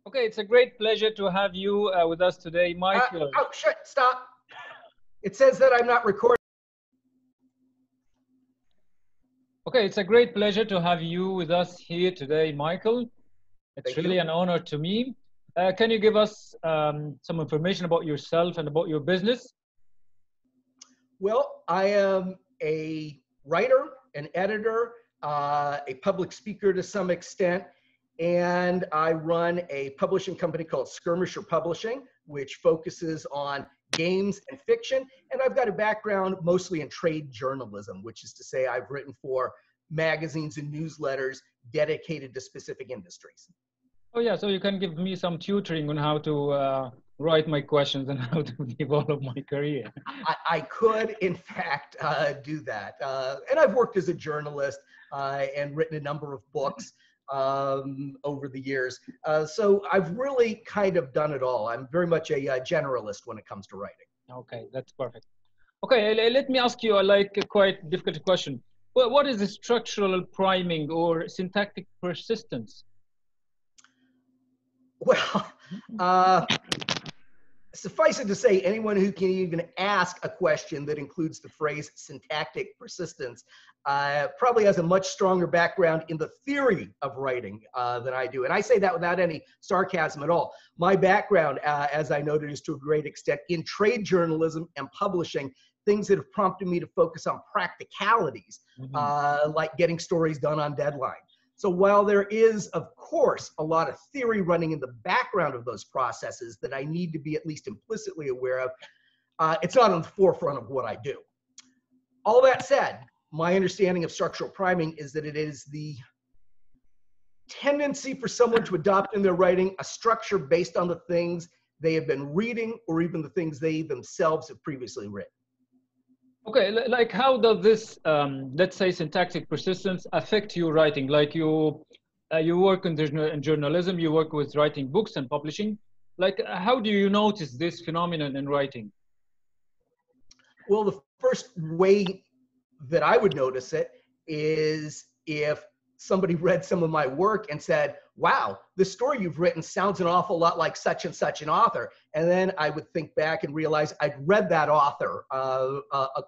Okay, it's a great pleasure to have you with us today, Michael. Oh, shit, stop. It says that I'm not recording. Okay, it's a great pleasure to have you with us here today, Michael. It's Thank really you. an honor to me. Can you give us some information about yourself and about your business? Well, I am a writer, an editor, a public speaker to some extent, and I run a publishing company called Skirmisher Publishing, which focuses on games and fiction. And I've got a background mostly in trade journalism, which is to say I've written for magazines and newsletters dedicated to specific industries. Oh yeah, so you can give me some tutoring on how to write my questions and how to develop my career. I could, in fact, do that. And I've worked as a journalist and written a number of books over the years. So I've really kind of done it all. I'm very much a generalist when it comes to writing. Okay, that's perfect. Okay, let me ask you like a quite difficult question. What is the structural priming or syntactic persistence? Well, suffice it to say, anyone who can even ask a question that includes the phrase syntactic persistence probably has a much stronger background in the theory of writing than I do. And I say that without any sarcasm at all. My background, as I noted, is to a great extent in trade journalism and publishing, things that have prompted me to focus on practicalities, like getting stories done on deadline. So while there is, of course, a lot of theory running in the background of those processes that I need to be at least implicitly aware of, it's not on the forefront of what I do. All that said, my understanding of structural priming is that it is the tendency for someone to adopt in their writing a structure based on the things they have been reading or even the things they themselves have previously written. Okay, like how does this, let's say, syntactic persistence affect your writing? Like you work in journalism, you work with writing books and publishing. Like, how do you notice this phenomenon in writing? Well, the first way that I would notice it is if somebody read some of my work and said, wow, this story you've written sounds an awful lot like such and such an author. And then I would think back and realize I'd read that author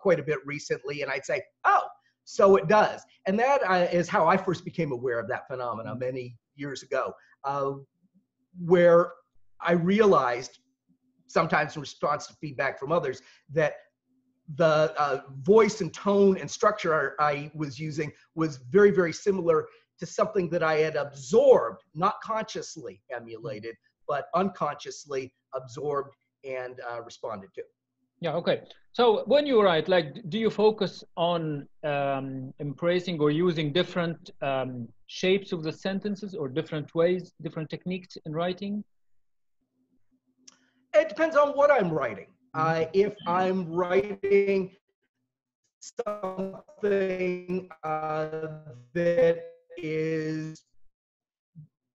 quite a bit recently. And I'd say, oh, so it does. And that is how I first became aware of that phenomenon many years ago, where I realized, sometimes in response to feedback from others, that the voice and tone and structure I was using was very, very similar to something that I had absorbed, not consciously emulated, but unconsciously absorbed and responded to. Yeah, okay. So when you write, like, do you focus on embracing or using different shapes of the sentences or different ways, different techniques in writing? It depends on what I'm writing. If I'm writing something that is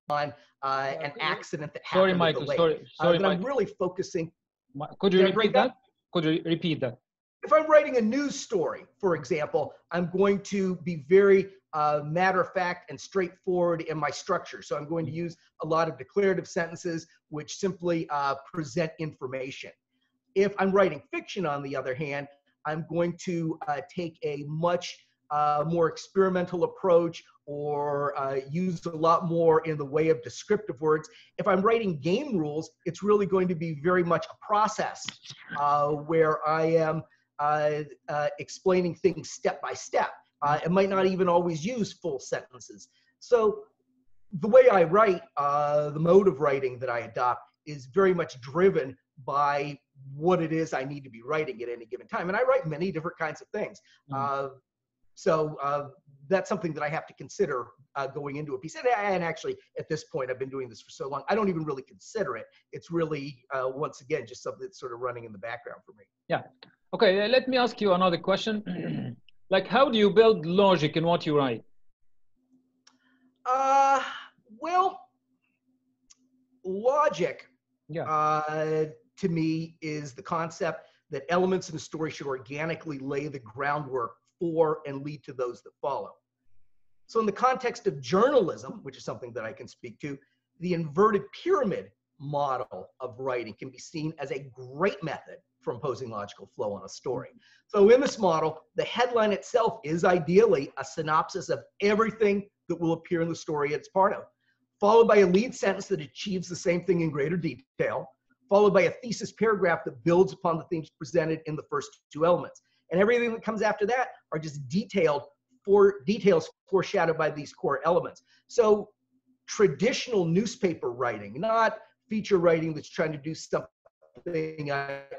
on an accident that happened. Sorry, Michael. Sorry, then Michael. I'm really focusing. Could you repeat that? Could you repeat that? If I'm writing a news story, for example, I'm going to be very matter of fact and straightforward in my structure. So I'm going to use a lot of declarative sentences which simply present information. If I'm writing fiction, on the other hand, I'm going to take a much more experimental approach or use a lot more in the way of descriptive words. If I'm writing game rules, it's really going to be very much a process where I am explaining things step by step. It might not even always use full sentences. So the way I write, the mode of writing that I adopt is very much driven by what it is I need to be writing at any given time. And I write many different kinds of things. So that's something that I have to consider going into a piece. And actually, at this point, I've been doing this for so long, I don't even really consider it. It's really, once again, just something that's sort of running in the background for me. Yeah. Okay, let me ask you another question. Like, how do you build logic in what you write? Well, logic, to me, is the concept that elements in a story should organically lay the groundwork for and lead to those that follow. So in the context of journalism, which is something that I can speak to, the inverted pyramid model of writing can be seen as a great method for imposing logical flow on a story. So in this model, the headline itself is ideally a synopsis of everything that will appear in the story it's part of, followed by a lead sentence that achieves the same thing in greater detail, followed by a thesis paragraph that builds upon the themes presented in the first two elements. And everything that comes after that are just details foreshadowed by these core elements. So traditional newspaper writing, not feature writing that's trying to do something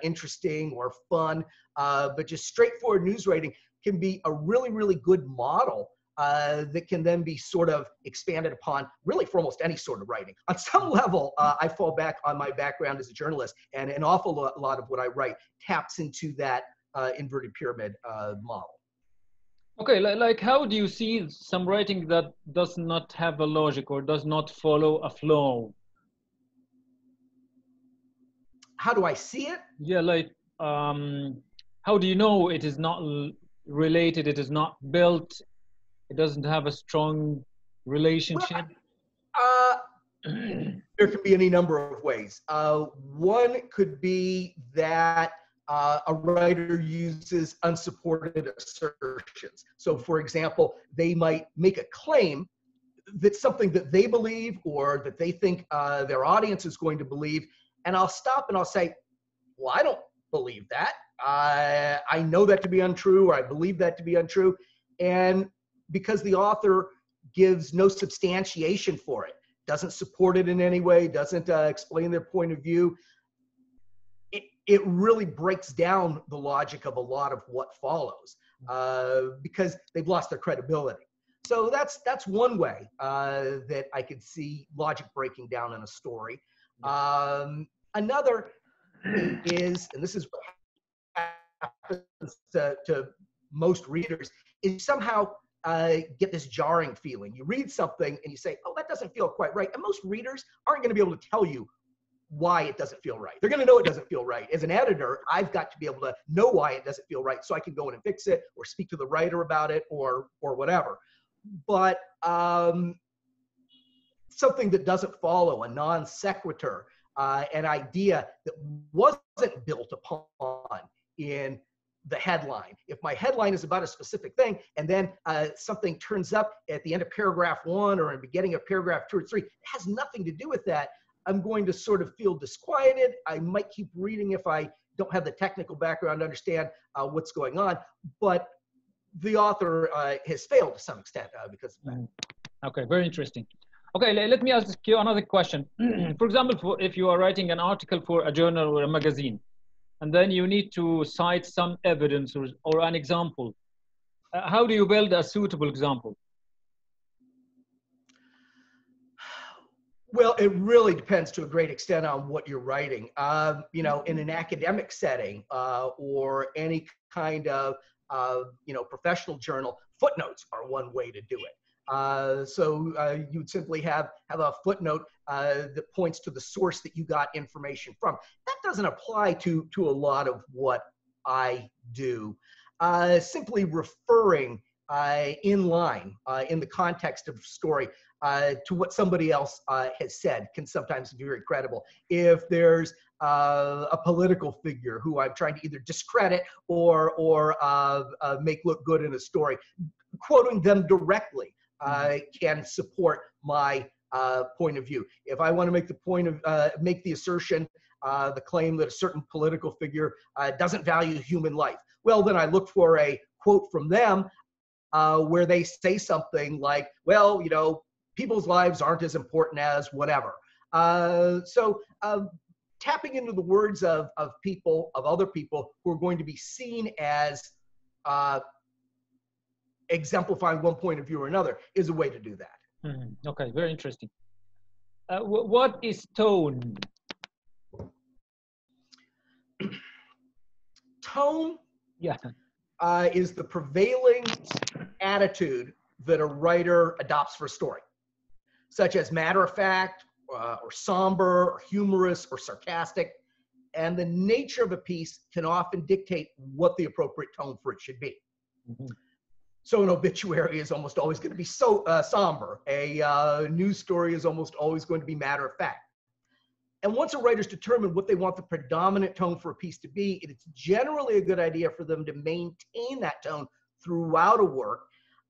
interesting or fun, but just straightforward news writing can be a really, really good model that can then be sort of expanded upon really for almost any sort of writing. On some level, I fall back on my background as a journalist, and an awful lot of what I write taps into that inverted pyramid model. Okay, like how do you see some writing that does not have a logic or does not follow a flow? How do I see it? Yeah, like how do you know it is not related, it is not built, it doesn't have a strong relationship? Well, there can be any number of ways. One could be that a writer uses unsupported assertions. So for example, they might make a claim that's something that they believe or that they think their audience is going to believe. And I'll stop and I'll say, well, I don't believe that. I know that to be untrue, or I believe that to be untrue. And because the author gives no substantiation for it, doesn't support it in any way, doesn't explain their point of view, it really breaks down the logic of a lot of what follows because they've lost their credibility. So that's one way that I could see logic breaking down in a story. Another is, and this is what happens to most readers, is somehow get this jarring feeling. You read something and you say, oh, that doesn't feel quite right. And most readers aren't going to be able to tell you why it doesn't feel right. They're going to know it doesn't feel right. As an editor, I've got to be able to know why it doesn't feel right so I can go in and fix it or speak to the writer about it or whatever. But something that doesn't follow, a non sequitur, an idea that wasn't built upon in the headline. If my headline is about a specific thing and then something turns up at the end of paragraph 1 or in the beginning of paragraph 2 or 3, it has nothing to do with that, I'm going to sort of feel disquieted. I might keep reading if I don't have the technical background to understand what's going on, but the author has failed to some extent because of that. Okay, very interesting. Okay, let me ask you another question. For example, if you are writing an article for a journal or a magazine, and then you need to cite some evidence or an example, how do you build a suitable example? Well, it really depends to a great extent on what you're writing. You know, in an academic setting or any kind of professional journal, footnotes are one way to do it. So you would simply have a footnote that points to the source that you got information from. That doesn't apply to a lot of what I do. Simply referring in line in the context of the story to what somebody else has said can sometimes be very credible. If there's a political figure who I'm trying to either discredit or make look good in a story, quoting them directly can support my point of view. If I want to make the point of make the assertion, the claim that a certain political figure doesn't value human life, well, then I look for a quote from them where they say something like, well, you know, people's lives aren't as important as whatever. So tapping into the words of people, of other people who are going to be seen as exemplifying one point of view or another is a way to do that. Okay, very interesting. What is tone? Tone Yeah. is the prevailing attitude that a writer adopts for a story, such as matter of fact, or somber, or humorous, or sarcastic. And the nature of a piece can often dictate what the appropriate tone for it should be. So an obituary is almost always going to be so somber. A news story is almost always going to be matter of fact. And once a writer's determined what they want the predominant tone for a piece to be, it's generally a good idea for them to maintain that tone throughout a work.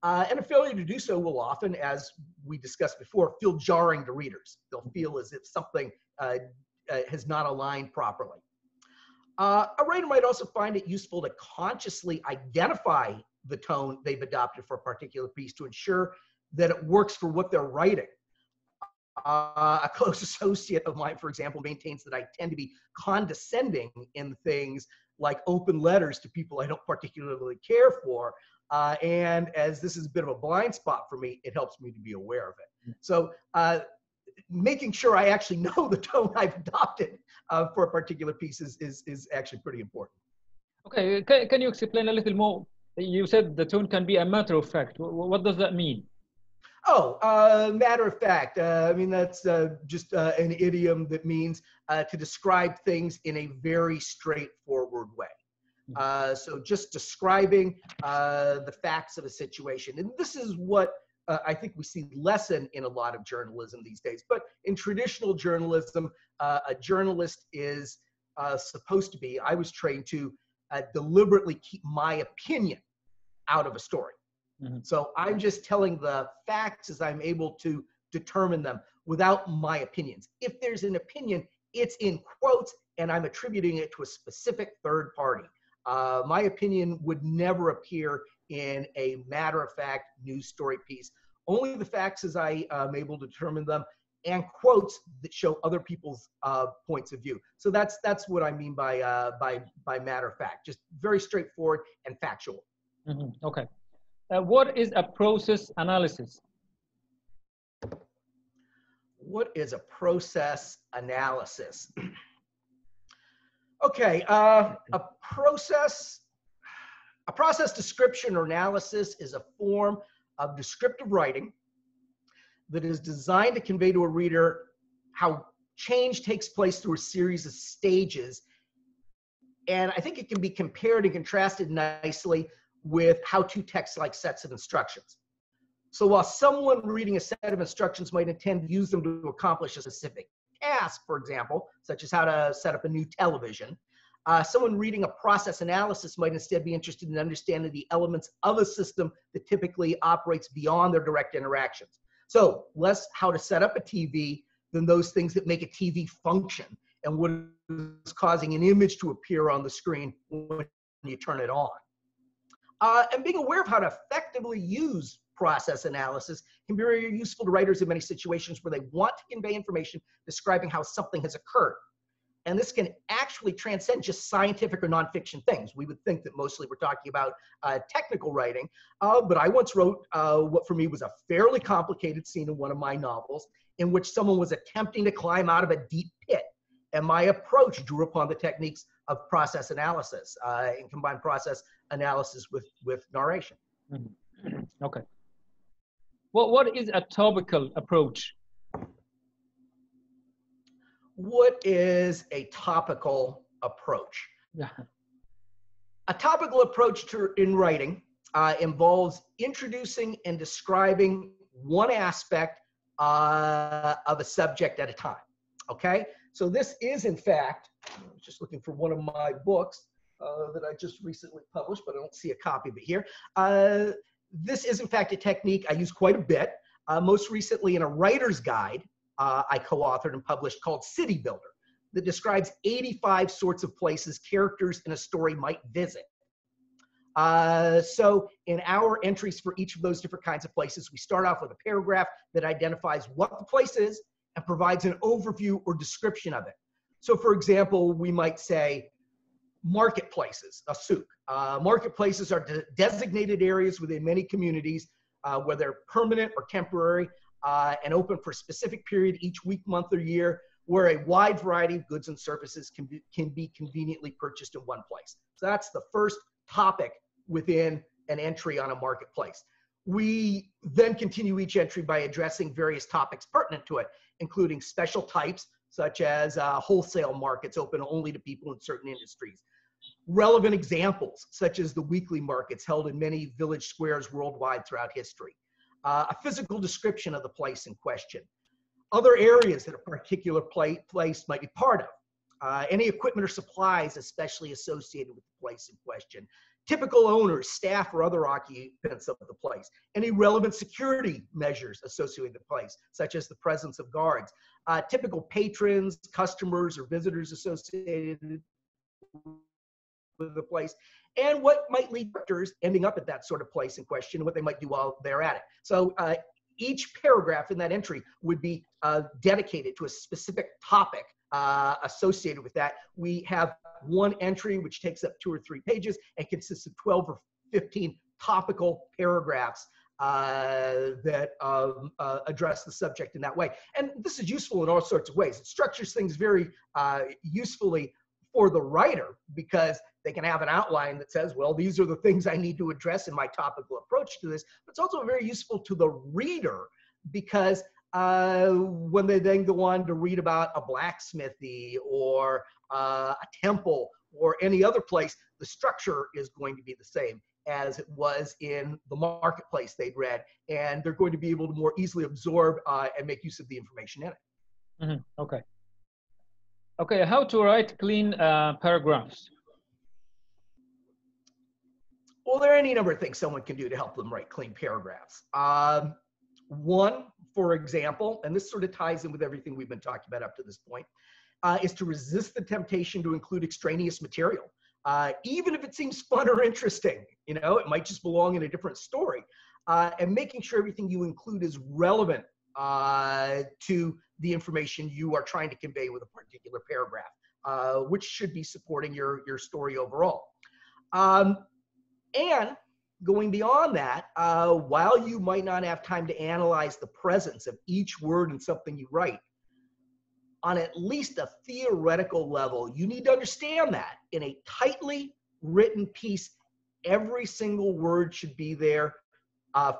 And a failure to do so will often, as we discussed before, feel jarring to readers. They'll feel as if something has not aligned properly. A writer might also find it useful to consciously identify the tone they've adopted for a particular piece to ensure that it works for what they're writing. A close associate of mine, for example, maintains that I tend to be condescending in things like open letters to people I don't particularly care for. And as this is a bit of a blind spot for me, it helps me to be aware of it. So making sure I actually know the tone I've adopted for a particular piece is actually pretty important. Okay, can you explain a little more? You said the tone can be a matter of fact. What does that mean? Oh, matter of fact. I mean, that's just an idiom that means to describe things in a very straightforward way. So just describing the facts of a situation. And this is what I think we see less in a lot of journalism these days. But in traditional journalism, a journalist is supposed to be, I was trained to deliberately keep my opinion out of a story. Mm-hmm. So I'm just telling the facts as I'm able to determine them without my opinions. If there's an opinion, it's in quotes and I'm attributing it to a specific third party. My opinion would never appear in a matter-of-fact news story piece. Only the facts as I am able to determine them, and quotes that show other people's points of view. So that's what I mean by matter-of-fact, just very straightforward and factual. Mm-hmm. Okay. What is a process analysis? What is a process analysis? Okay, a process description or analysis is a form of descriptive writing that is designed to convey to a reader how change takes place through a series of stages. And I think it can be compared and contrasted nicely with how-to text-like sets of instructions. So while someone reading a set of instructions might intend to use them to accomplish a specific task, for example, such as how to set up a new television, someone reading a process analysis might instead be interested in understanding the elements of a system that typically operates beyond their direct interactions. So less how to set up a TV than those things that make a TV function and what is causing an image to appear on the screen when you turn it on. And being aware of how to effectively use process analysis can be very useful to writers in many situations where they want to convey information describing how something has occurred. And this can actually transcend just scientific or nonfiction things. We would think that mostly we're talking about technical writing, but I once wrote what for me was a fairly complicated scene in one of my novels in which someone was attempting to climb out of a deep pit. And my approach drew upon the techniques of process analysis and combined process analysis with narration. Mm-hmm. Okay. What is a topical approach? What is a topical approach? Yeah. A topical approach in writing involves introducing and describing one aspect of a subject at a time. Okay, so this is in fact, I was just looking for one of my books that I just recently published, but I don't see a copy of it here. This is in fact a technique I use quite a bit, most recently in a writer's guide I co-authored and published called City Builder that describes 85 sorts of places characters in a story might visit. So in our entries for each of those different kinds of places, we start off with a paragraph that identifies what the place is and provides an overview or description of it. So for example, we might say marketplaces, a souk. Marketplaces are designated areas within many communities, whether they're permanent or temporary, and open for a specific period each week, month, or year, where a wide variety of goods and services can be conveniently purchased in one place. So that's the first topic within an entry on a marketplace. We then continue each entry by addressing various topics pertinent to it, including special types, such as wholesale markets open only to people in certain industries. relevant examples, such as the weekly markets held in many village squares worldwide throughout history, a physical description of the place in question, other areas that a particular place might be part of, any equipment or supplies especially associated with the place in question, typical owners, staff, or other occupants of the place, any relevant security measures associated with the place, such as the presence of guards, typical patrons, customers, or visitors associated with the place, and what might lead characters ending up at that sort of place in question, and what they might do while they're at it. So each paragraph in that entry would be dedicated to a specific topic associated with that. We have one entry which takes up 2 or 3 pages and consists of 12 or 15 topical paragraphs that address the subject in that way. And this is useful in all sorts of ways. It structures things very usefully for the writer, because they can have an outline that says, well, these are the things I need to address in my topical approach to this. But it's also very useful to the reader, because when they then go on to read about a blacksmithy or a temple or any other place, the structure is going to be the same as it was in the marketplace they'd read, and they're going to be able to more easily absorb and make use of the information in it. Mm-hmm. Okay. Okay, how to write clean paragraphs? Well, there are any number of things someone can do to help them write clean paragraphs. One, for example, and this sort of ties in with everything we've been talking about up to this point, is to resist the temptation to include extraneous material. Even if it seems fun or interesting, you know, it might just belong in a different story. And making sure everything you include is relevant to the information you are trying to convey with a particular paragraph, which should be supporting your story overall. And going beyond that, while you might not have time to analyze the presence of each word in something you write, on at least a theoretical level, you need to understand that in a tightly written piece, every single word should be there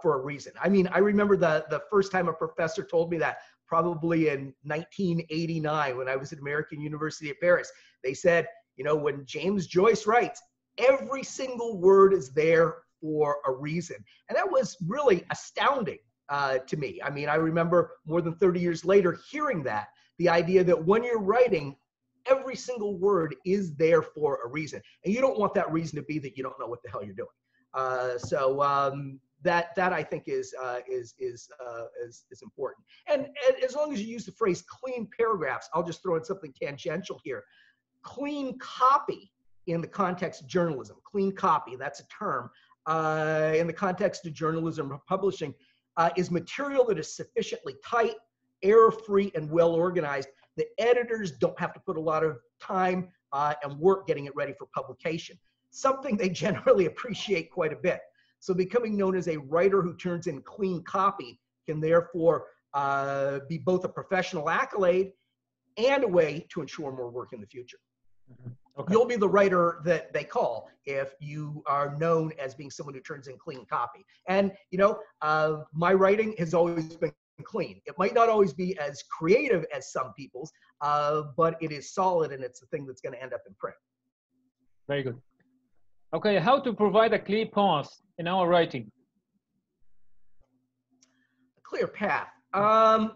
for a reason. I mean, I remember the first time a professor told me that, probably in 1989 when I was at American University of Paris. They said, you know, when James Joyce writes, every single word is there for a reason. And that was really astounding to me. I mean, I remember more than 30 years later hearing that, the idea that when you're writing, every single word is there for a reason. And you don't want that reason to be that you don't know what the hell you're doing. That I think is important. And as long as you use the phrase clean paragraphs, I'll just throw in something tangential here. Clean copy in the context of journalism, clean copy, that's a term, in the context of journalism or publishing, is material that is sufficiently tight, error-free, and well-organized. The editors don't have to put a lot of time and work getting it ready for publication, something they generally appreciate quite a bit. So becoming known as a writer who turns in clean copy can therefore be both a professional accolade and a way to ensure more work in the future. Mm-hmm. Okay. You'll be the writer that they call if you are known as being someone who turns in clean copy. And, you know, my writing has always been clean. It might not always be as creative as some people's, but it is solid, and it's the thing that's going to end up in print. Very good. Okay, how to provide a clear path in our writing? A clear path. I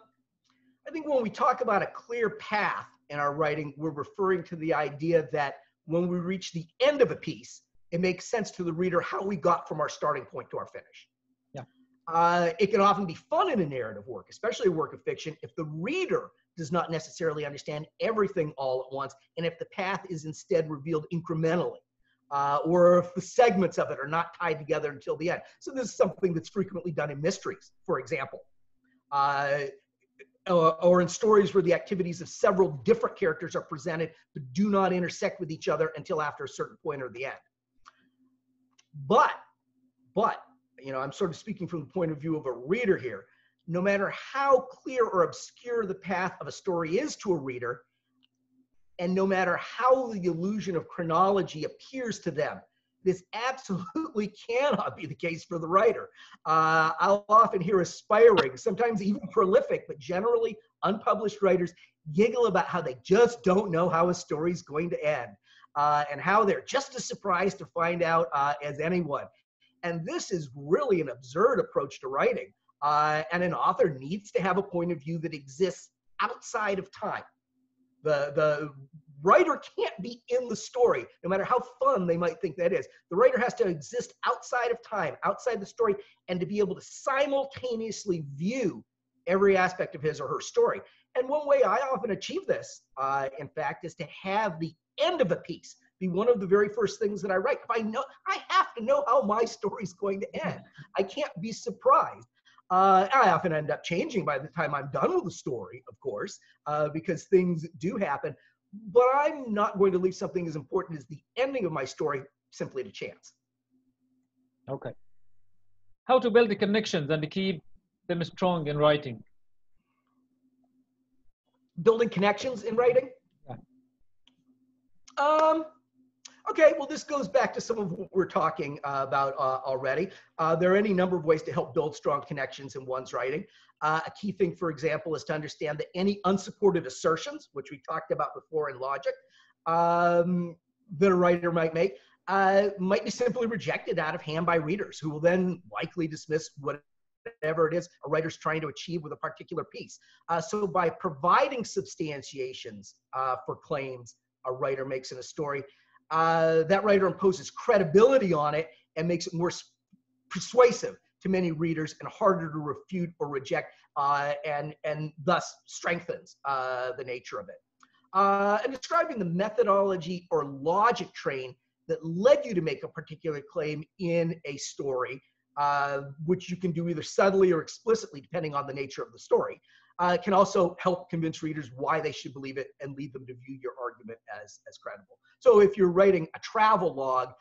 think when we talk about a clear path in our writing, we're referring to the idea that when we reach the end of a piece, it makes sense to the reader how we got from our starting point to our finish. Yeah. It can often be fun in a narrative work, especially a work of fiction, if the reader does not necessarily understand everything all at once, and if the path is instead revealed incrementally. Or if the segments of it are not tied together until the end. So this is something that's frequently done in mysteries, for example, or in stories where the activities of several different characters are presented but do not intersect with each other until after a certain point or the end. But, you know, I'm sort of speaking from the point of view of a reader here. No matter how clear or obscure the path of a story is to a reader, and no matter how the illusion of chronology appears to them, this absolutely cannot be the case for the writer. I'll often hear aspiring, sometimes even prolific, but generally unpublished writers giggle about how they just don't know how a story's going to end. and how they're just as surprised to find out as anyone. And this is really an absurd approach to writing. And an author needs to have a point of view that exists outside of time. The writer can't be in the story, no matter how fun they might think that is. The writer has to exist outside of time, outside the story, and to be able to simultaneously view every aspect of his or her story. And one way I often achieve this, in fact, is to have the end of a piece be one of the very first things that I write. If I know, I have to know how my story's going to end. I can't be surprised. I often end up changing by the time I'm done with the story, of course, because things do happen. But I'm not going to leave something as important as the ending of my story simply to chance. Okay. How to build the connections and to keep them strong in writing? Building connections in writing? Yeah. Okay, well, this goes back to some of what we're talking about already. There are any number of ways to help build strong connections in one's writing. A key thing, for example, is to understand that any unsupported assertions, which we talked about before in logic, that a writer might make, might be simply rejected out of hand by readers, who will then likely dismiss whatever it is a writer's trying to achieve with a particular piece. So by providing substantiations for claims a writer makes in a story, that writer imposes credibility on it and makes it more persuasive to many readers and harder to refute or reject, and thus strengthens the nature of it. And describing the methodology or logic train that led you to make a particular claim in a story, which you can do either subtly or explicitly depending on the nature of the story, can also help convince readers why they should believe it and lead them to view your argument as credible. So if you're writing a travel log,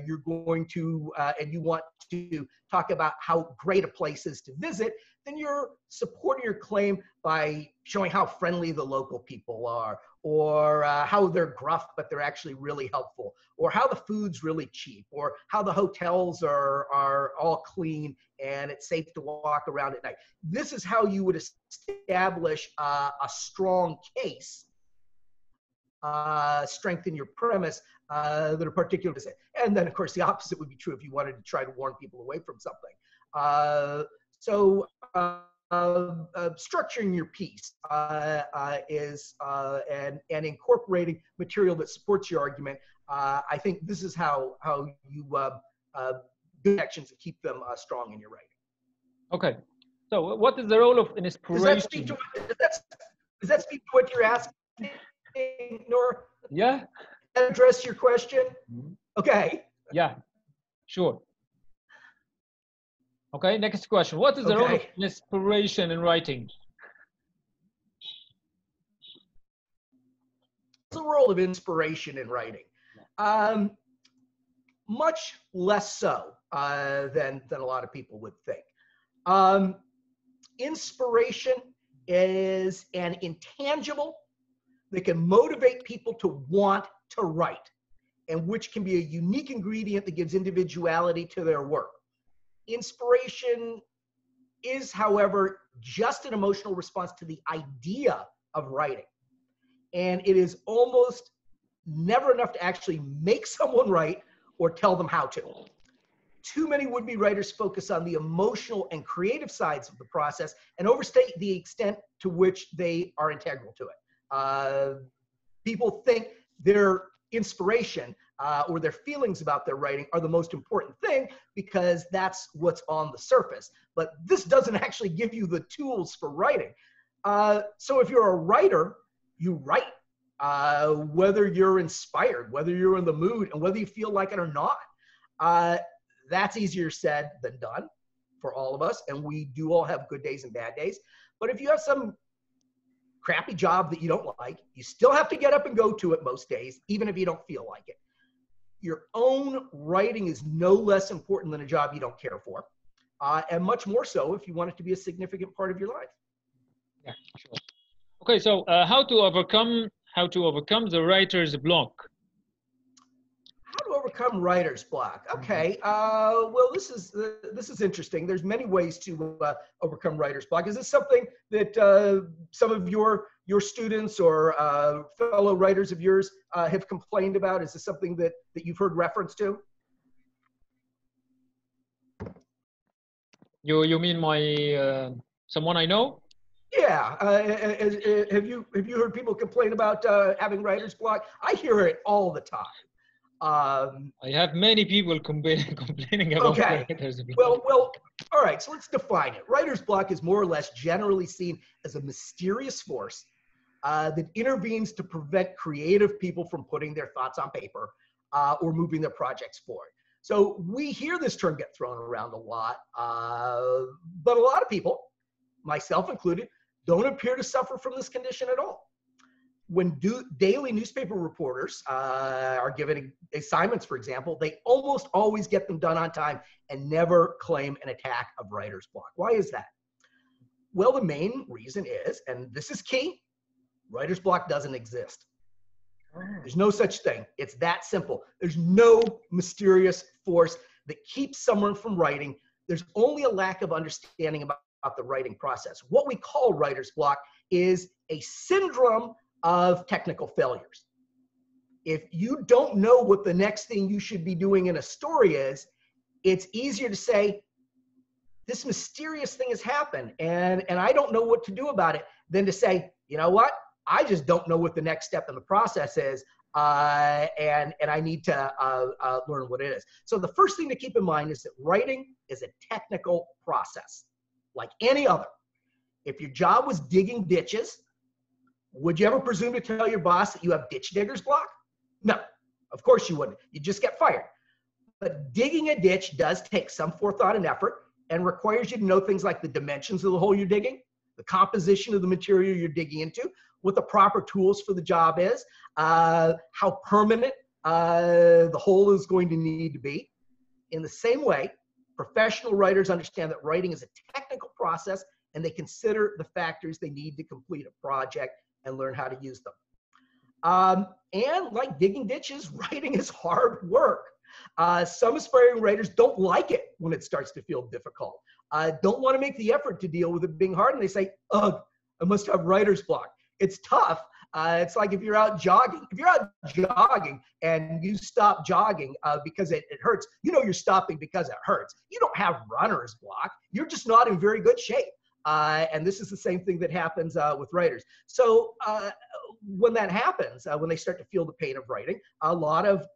you're going to, and you want to talk about how great a place is to visit, then you're supporting your claim by showing how friendly the local people are, or how they're gruff, but they're actually really helpful, or how the food's really cheap, or how the hotels are all clean and it's safe to walk around at night. This is how you would establish a strong case, strengthen your premise that a particular visit. And then, of course, the opposite would be true if you wanted to try to warn people away from something. Structuring your piece is and incorporating material that supports your argument. I think this is how you build connections and keep them strong in your writing. Okay. So what is the role of inspiration? Does that speak to what you're asking, Nour? Yeah. Does that address your question? Okay. Yeah, sure. Okay, next question. What is the role of inspiration in writing? What's the role of inspiration in writing? Much less so than a lot of people would think. Inspiration is an intangible that can motivate people to want to write, and which can be a unique ingredient that gives individuality to their work. Inspiration is, however, just an emotional response to the idea of writing. And it is almost never enough to actually make someone write or tell them how to. Too many would-be writers focus on the emotional and creative sides of the process and overstate the extent to which they are integral to it. People think their inspiration or their feelings about their writing are the most important thing because that's what's on the surface. But this doesn't actually give you the tools for writing. So if you're a writer, you write, whether you're inspired, whether you're in the mood, and whether you feel like it or not. That's easier said than done for all of us, and we do all have good days and bad days. But if you have some crappy job that you don't like, you still have to get up and go to it most days, even if you don't feel like it. Your own writing is no less important than a job you don't care for, and much more so if you want it to be a significant part of your life. Yeah, sure. Okay, so how to overcome the writer's block? How to overcome overcome writer's block. Okay. Well, this is interesting. There's many ways to overcome writer's block. Is this something that some of your students or fellow writers of yours have complained about? Is this something that you've heard reference to? You mean my someone I know? Yeah. Have you heard people complain about having writer's block? I hear it all the time. I have many people complaining about Okay. writer's block. Well, all right. So let's define it. Writer's block is more or less generally seen as a mysterious force that intervenes to prevent creative people from putting their thoughts on paper or moving their projects forward. So we hear this term get thrown around a lot, but a lot of people, myself included, don't appear to suffer from this condition at all. When daily newspaper reporters are given assignments, for example, they almost always get them done on time and never claim an attack of writer's block. Why is that? Well, the main reason is, and this is key, writer's block doesn't exist. There's no such thing. It's that simple. There's no mysterious force that keeps someone from writing. There's only a lack of understanding about the writing process. What we call writer's block is a syndrome of technical failures. If you don't know what the next thing you should be doing in a story is, it's easier to say, this mysterious thing has happened and I don't know what to do about it, than to say, you know what? I just don't know what the next step in the process is, and I need to learn what it is. So the first thing to keep in mind is that writing is a technical process, like any other. If your job was digging ditches, would you ever presume to tell your boss that you have ditch digger's block? No, of course you wouldn't. You just get fired. But digging a ditch does take some forethought and effort and requires you to know things like the dimensions of the hole you're digging, the composition of the material you're digging into, what the proper tools for the job is, how permanent the hole is going to need to be. In the same way, professional writers understand that writing is a technical process and they consider the factors they need to complete a project and learn how to use them. And like digging ditches, writing is hard work. Some aspiring writers don't like it when it starts to feel difficult, don't want to make the effort to deal with it being hard, and they say, ugh, I must have writer's block. It's tough. It's like if you're out jogging. If you're out jogging and you stop jogging because it hurts, you know you're stopping because it hurts. You don't have runner's block. You're just not in very good shape. And this is the same thing that happens with writers. So when that happens, when they start to feel the pain of writing, a lot of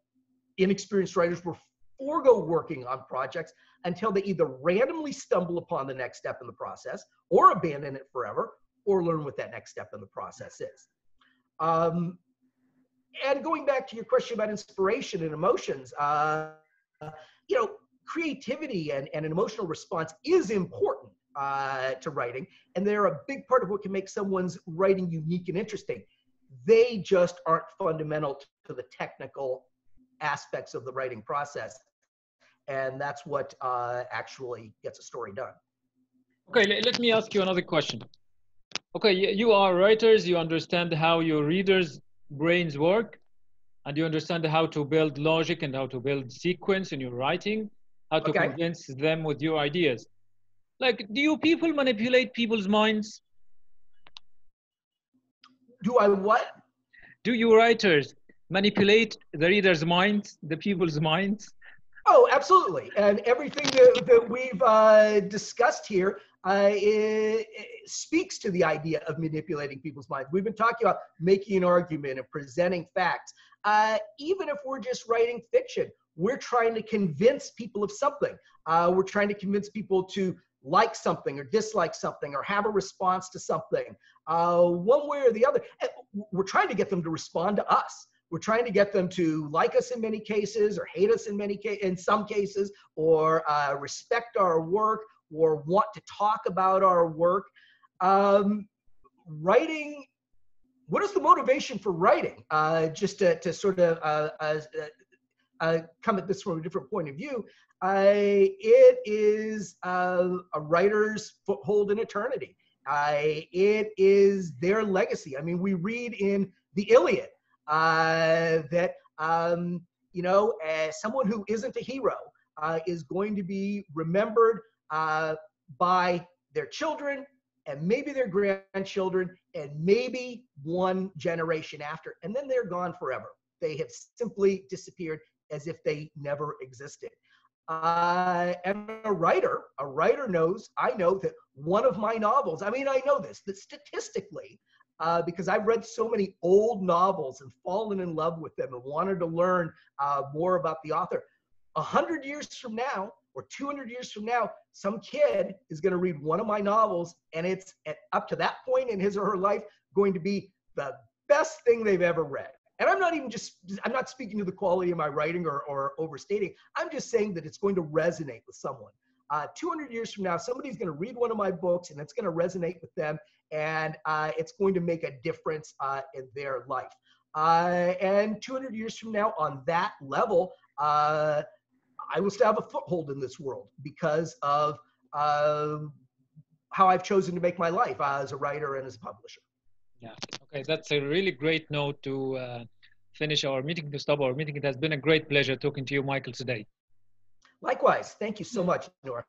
inexperienced writers will forego working on projects until they either randomly stumble upon the next step in the process or abandon it forever or learn what that next step in the process is. And going back to your question about inspiration and emotions, you know, creativity and an emotional response is important to writing, and they're a big part of what can make someone's writing unique and interesting. They just aren't fundamental to the technical aspects of the writing process, and that's what actually gets a story done. Okay, let me ask you another question. Okay, you are writers, you understand how your readers' brains work, and you understand how to build logic and how to build sequence in your writing, how to convince them with your ideas. Like, do you people manipulate people's minds? Do I what? Do you writers manipulate the reader's minds, the people's minds? Oh, absolutely. And everything that we've discussed here it speaks to the idea of manipulating people's minds. We've been talking about making an argument and presenting facts. Even if we're just writing fiction, we're trying to convince people of something. We're trying to convince people to like something or dislike something or have a response to something, one way or the other. We're trying to get them to respond to us. We're trying to get them to like us in many cases or hate us in some cases, or respect our work or want to talk about our work. Writing, what is the motivation for writing? Just to sort of come at this from a different point of view, it is a writer's foothold in eternity. It is their legacy. I mean, we read in the Iliad that you know, as someone who isn't a hero is going to be remembered by their children and maybe their grandchildren and maybe one generation after, and then they're gone forever. They have simply disappeared as if they never existed. And a writer knows, I know that one of my novels, I mean, I know this, that statistically, because I've read so many old novels and fallen in love with them and wanted to learn more about the author. 100 years from now, or 200 years from now, some kid is going to read one of my novels, and it's up to that point in his or her life going to be the best thing they've ever read. And I'm not speaking to the quality of my writing or overstating. I'm just saying that it's going to resonate with someone. 200 years from now, somebody's going to read one of my books, and it's going to resonate with them, and it's going to make a difference in their life. And 200 years from now, on that level, I will still have a foothold in this world because of how I've chosen to make my life as a writer and as a publisher. Yeah. Okay, that's a really great note to finish our meeting, to stop our meeting. It has been a great pleasure talking to you, Michael, today. Likewise. Thank you so much, Nour.